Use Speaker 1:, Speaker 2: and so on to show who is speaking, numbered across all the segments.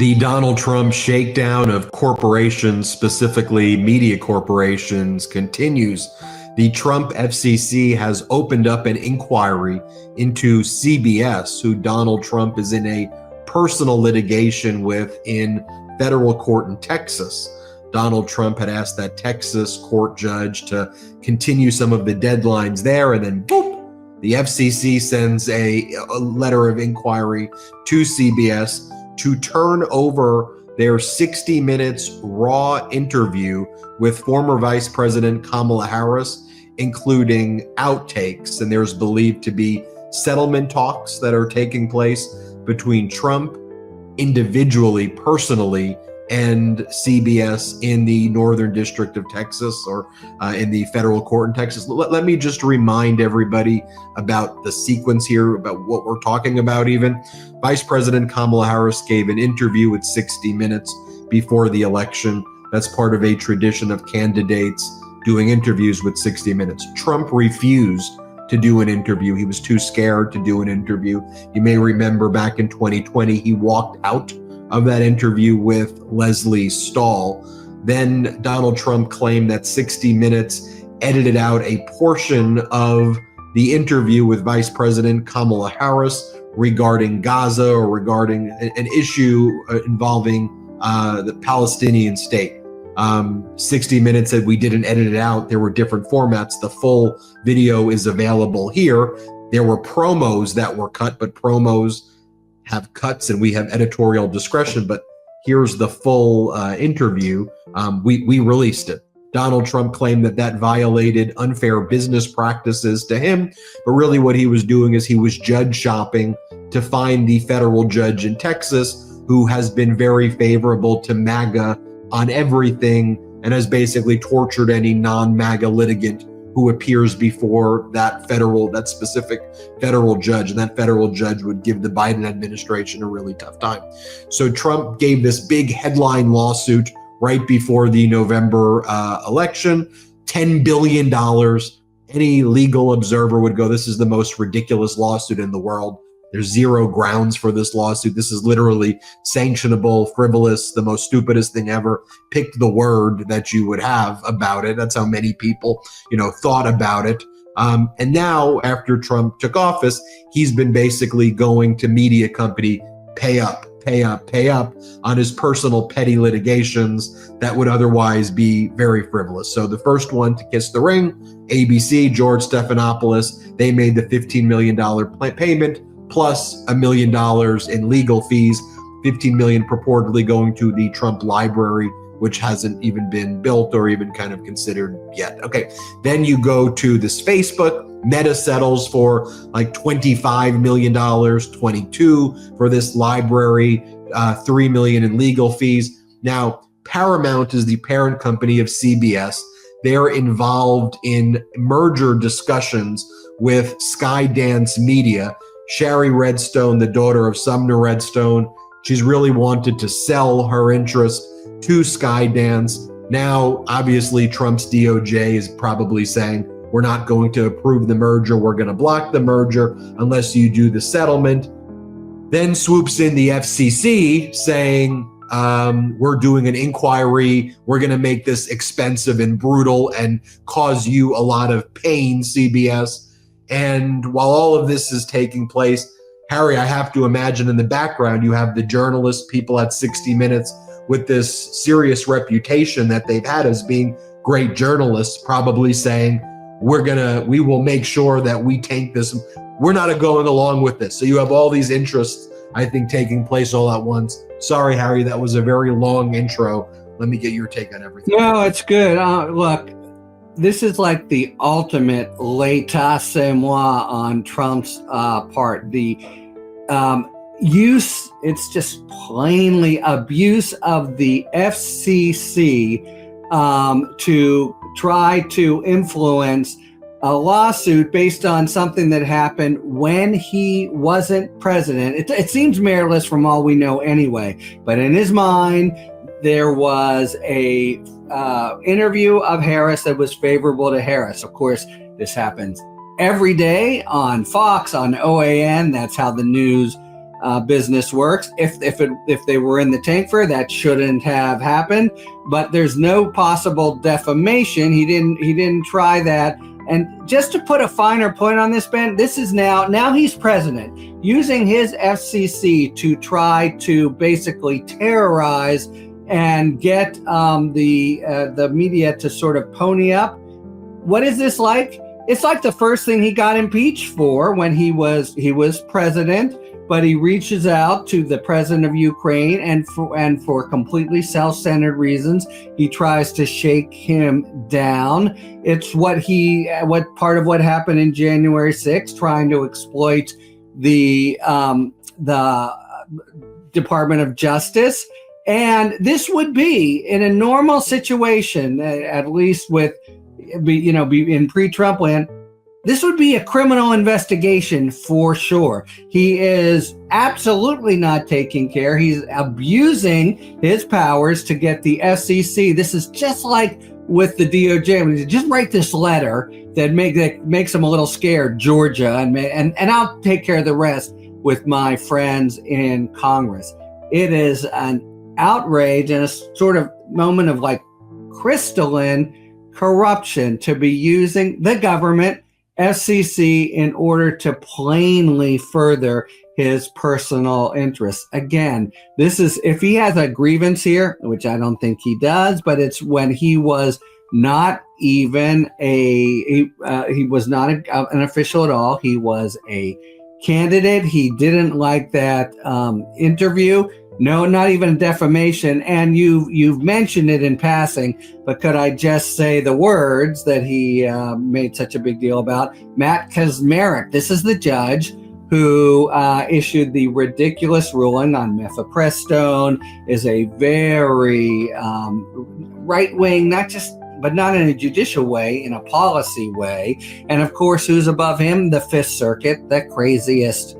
Speaker 1: The Donald Trump shakedown of corporations, specifically media corporations, continues. The Trump FCC has opened up an inquiry into CBS, who Donald Trump is in a personal litigation with in federal court in Texas. Donald Trump had asked that Texas court judge to continue some of the deadlines there, and then boop, the FCC sends a letter of inquiry to CBS to turn over their 60 Minutes raw interview with former Vice President Kamala Harris, including outtakes. And there's believed to be settlement talks that are taking place between Trump individually, personally, and CBS in the Northern District of Texas, or in the federal court in Texas. Let me just remind everybody about the sequence here, about what we're talking about even. Vice President Kamala Harris gave an interview with 60 Minutes before the election. That's part of a tradition of candidates doing interviews with 60 Minutes. Trump refused to do an interview. He was too scared to do an interview. You may remember back in 2020, he walked out of that interview with Leslie Stahl. Then Donald Trump claimed that 60 Minutes edited out a portion of the interview with Vice President Kamala Harris regarding Gaza, or regarding an issue involving the Palestinian state. 60 Minutes said we didn't edit it out. There were different formats. The full video is available here. There were promos that were cut, but promos have cuts and we have editorial discretion, but here's the full interview. We released it. Donald Trump claimed that that violated unfair business practices to him, but really what he was doing is he was judge shopping to find the federal judge in Texas who has been very favorable to MAGA on everything and has basically tortured any non-MAGA litigant who appears before that specific federal judge, and that federal judge would give the Biden administration a really tough time. So Trump gave this big headline lawsuit right before the November election, $10 billion. Any legal observer would go, this is the most ridiculous lawsuit in the world. There's zero grounds for this lawsuit. This is literally sanctionable, frivolous, the most stupidest thing ever. Pick the word that you would have about it. That's how many people, thought about it. And now, after Trump took office, he's been basically going to media company, pay up on his personal petty litigations that would otherwise be very frivolous. So the first one to kiss the ring, ABC, George Stephanopoulos, they made the $15 million payment, plus $1 million in legal fees, $15 million purportedly going to the Trump library, which hasn't even been built or even kind of considered yet. Okay, then you go to this Facebook. Meta settles for like $25 million, 22 for this library, $3 million in legal fees. Now, Paramount is the parent company of CBS. They're involved in merger discussions with Skydance Media. Shari Redstone, the daughter of Sumner Redstone, she's really wanted to sell her interest to Skydance. Now, obviously, Trump's DOJ is probably saying, we're not going to approve the merger. We're going to block the merger unless you do the settlement. Then swoops in the FCC saying, we're doing an inquiry. We're going to make this expensive and brutal and cause you a lot of pain, CBS. And while all of this is taking place, Harry, I have to imagine in the background, you have the journalists, people at 60 Minutes with this serious reputation that they've had as being great journalists, probably saying, we will make sure that we tank this. We're not going along with this. So you have all these interests, I think, taking place all at once. Sorry, Harry, that was a very long intro. Let me get your take on everything.
Speaker 2: No, it's good. Look, this is like the ultimate l'état c'est moi on Trump's part. The it's just plainly abuse of the FCC to try to influence a lawsuit based on something that happened when he wasn't president. It seems meritless from all we know anyway, but in his mind, there was a interview of Harris that was favorable to Harris. Of course, this happens every day on Fox, on OAN. That's how the news business works. If they were in the tank for, that shouldn't have happened. But there's no possible defamation. He didn't try that. And just to put a finer point on this, Ben, this is now he's president, using his FCC to try to basically terrorize and get the media to sort of pony up. What is this like? It's like the first thing he got impeached for when he was president, but he reaches out to the president of Ukraine and for completely self-centered reasons, he tries to shake him down. It's what part of what happened in January 6th, trying to exploit the Department of Justice. And this would be in a normal situation, at least with, be in pre-Trump land, this would be a criminal investigation for sure. He is absolutely not taking care. He's abusing his powers to get the FCC. This is just like with the DOJ. Just write this letter that makes him a little scared, Georgia, and I'll take care of the rest with my friends in Congress. It is an outrage and a sort of moment of like crystalline corruption to be using the government, FCC, in order to plainly further his personal interests. Again, this is, if he has a grievance here, which I don't think he does, but it's when he was not even he was not an official at all. He was a candidate. He didn't like that interview. No, not even defamation. And you've mentioned it in passing, but could I just say the words that he made such a big deal about? Matt Kaczmarek, this is the judge who issued the ridiculous ruling on mifepristone, is a very right-wing, but not in a judicial way, in a policy way. And of course, who's above him? The Fifth Circuit, the craziest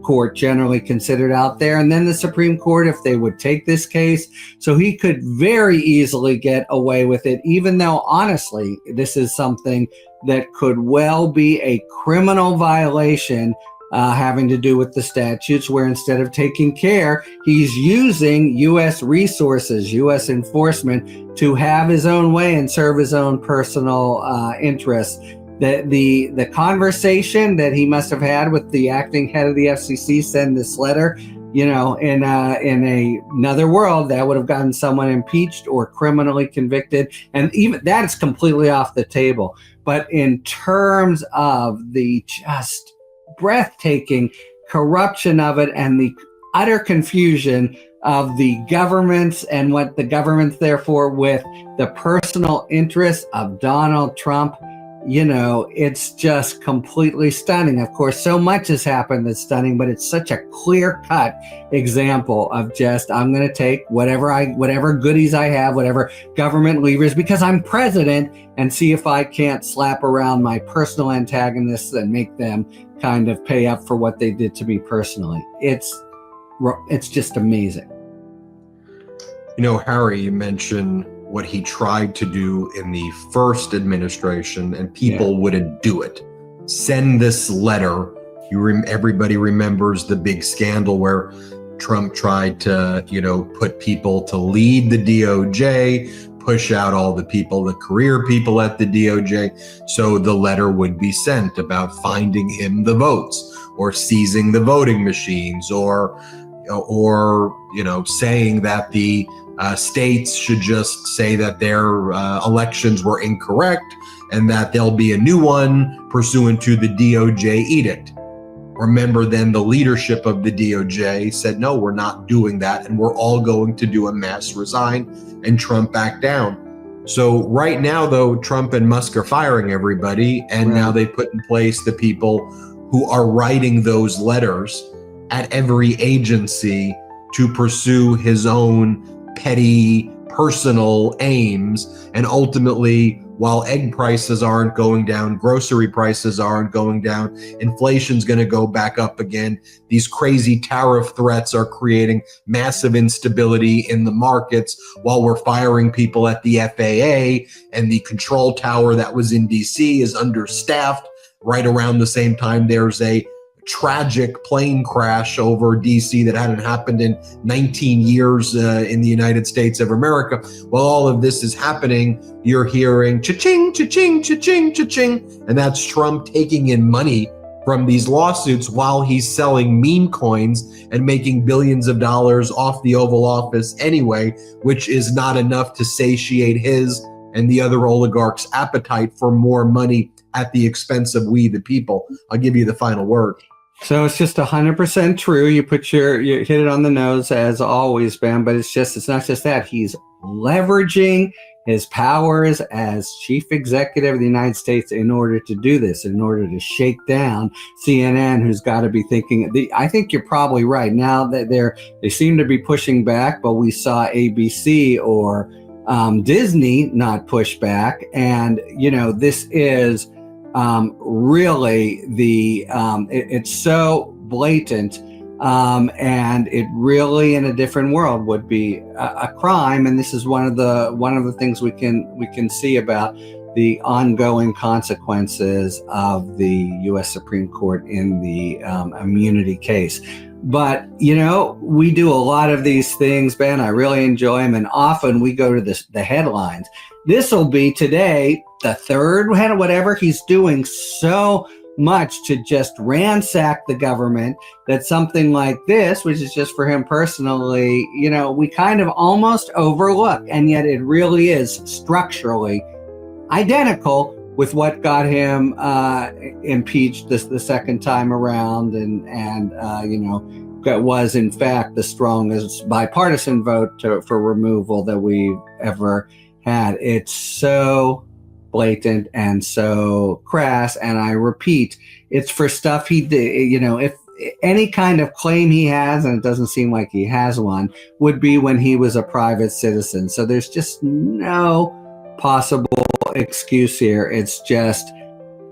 Speaker 2: court generally considered out there, and then the Supreme Court, if they would take this case. So he could very easily get away with it, even though honestly this is something that could well be a criminal violation having to do with the statutes, where instead of taking care, he's using U.S. resources, U.S. enforcement, to have his own way and serve his own personal interests. The conversation that he must have had with the acting head of the FCC, send this letter, in another world, that would have gotten someone impeached or criminally convicted, and even that is completely off the table. But in terms of the just breathtaking corruption of it and the utter confusion of the governments and what the government's there for with the personal interests of Donald Trump, it's just completely stunning. Of course, so much has happened that's stunning, but it's such a clear-cut example of just, I'm going to take whatever goodies I have, whatever government levers, because I'm president, and see if I can't slap around my personal antagonists and make them kind of pay up for what they did to me personally. It's just amazing.
Speaker 1: Harry, you mentioned what he tried to do in the first administration, and people wouldn't do it. Send this letter. Everybody remembers the big scandal where Trump tried to, put people to lead the DOJ, push out all the people, the career people at the DOJ, so the letter would be sent about finding him the votes or seizing the voting machines or saying that the states should just say that their elections were incorrect and that there'll be a new one pursuant to the DOJ edict. Remember, then the leadership of the DOJ said, no, we're not doing that, and we're all going to do a mass resign, and Trump backed down. So right now, though, Trump and Musk are firing everybody, and now they put in place the people who are writing those letters at every agency to pursue his own petty personal aims. And ultimately, while egg prices aren't going down, grocery prices aren't going down, inflation's going to go back up again. These crazy tariff threats are creating massive instability in the markets while we're firing people at the FAA, and the control tower that was in DC is understaffed. Right around the same time, there's a tragic plane crash over DC that hadn't happened in 19 years in the United States of America. While all of this is happening, you're hearing cha-ching, cha-ching, cha-ching, cha-ching, and that's Trump taking in money from these lawsuits while he's selling meme coins and making billions of dollars off the Oval Office anyway, which is not enough to satiate his and the other oligarchs' appetite for more money at the expense of we the people. I'll give you the final word.
Speaker 2: So it's just 100% true. You hit it on the nose as always, Ben, but it's not just that. He's leveraging his powers as chief executive of the United States in order to do this, in order to shake down CNN, who's got to be thinking, I think you're probably right. Now that they seem to be pushing back, but we saw ABC or Disney not push back. And, this is really it's so blatant, and it really in a different world would be a crime. And this is one of the things we can see about the ongoing consequences of the U.S. Supreme Court in the immunity case. But, we do a lot of these things, Ben. I really enjoy them. And often we go to the headlines. This will be today, the third head, whatever. He's doing so much to just ransack the government that something like this, which is just for him personally, we kind of almost overlook. And yet it really is structurally identical with what got him impeached the second time around, and that was in fact the strongest bipartisan vote for removal that we've ever had. It's so blatant and so crass, and I repeat, it's for stuff he did. If any kind of claim he has, and it doesn't seem like he has one, would be when he was a private citizen. So there's just no possible excuse here. It's just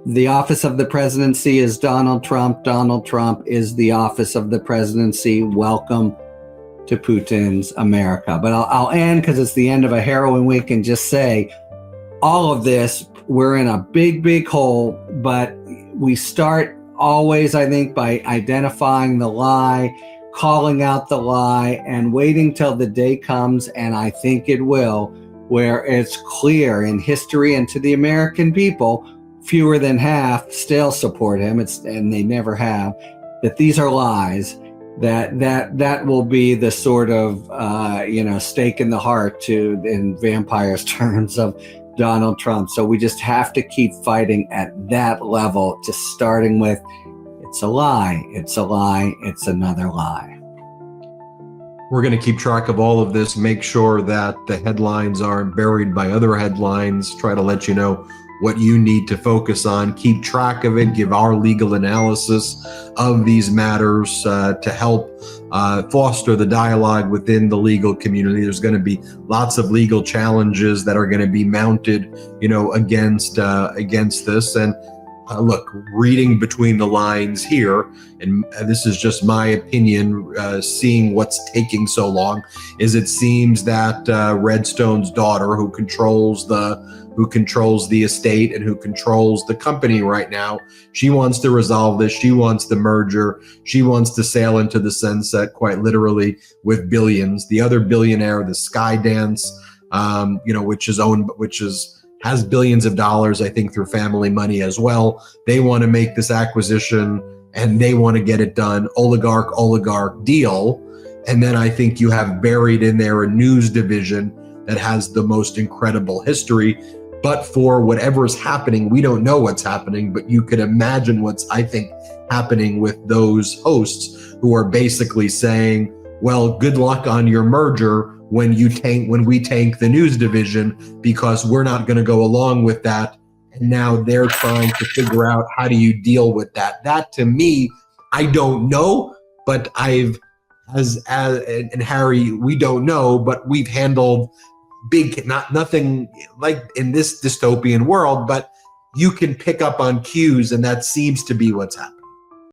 Speaker 2: the office of the presidency is Donald Trump. Donald Trump is the office of the presidency. Welcome to Putin's America. But I'll end, because it's the end of a harrowing week, and just say all of this, we're in a big, big hole, but we start always, I think, by identifying the lie, calling out the lie, and waiting till the day comes, and I think it will, where it's clear in history and to the American people, fewer than half still support him, and they never have, that these are lies, that will be the sort of stake in the heart, to, in vampires terms, of Donald Trump. So we just have to keep fighting at that level, just starting with, it's a lie, it's a lie, it's another lie.
Speaker 1: We're going to keep track of all of this, make sure that the headlines aren't buried by other headlines, try to let you know what you need to focus on, keep track of it, give our legal analysis of these matters to help foster the dialogue within the legal community. There's going to be lots of legal challenges that are going to be mounted, against this. And look, reading between the lines here, and this is just my opinion, seeing what's taking so long, is it seems that Redstone's daughter, who controls the estate and who controls the company right now, she wants to resolve this. She wants the merger. She wants to sail into the sunset, quite literally, with billions. The other billionaire, the Skydance, has billions of dollars, I think, through family money as well. They want to make this acquisition and they want to get it done. Oligarch deal. And then I think you have buried in there a news division that has the most incredible history. But for whatever is happening, we don't know what's happening, but you could imagine what's, I think, happening with those hosts who are basically saying, well, good luck on your merger when we tank the news division, because we're not going to go along with that. And now they're trying to figure out, how do you deal with that? That, to me, I don't know, but and Harry, we don't know, but we've handled nothing like in this dystopian world, but you can pick up on cues, and that seems to be what's happening.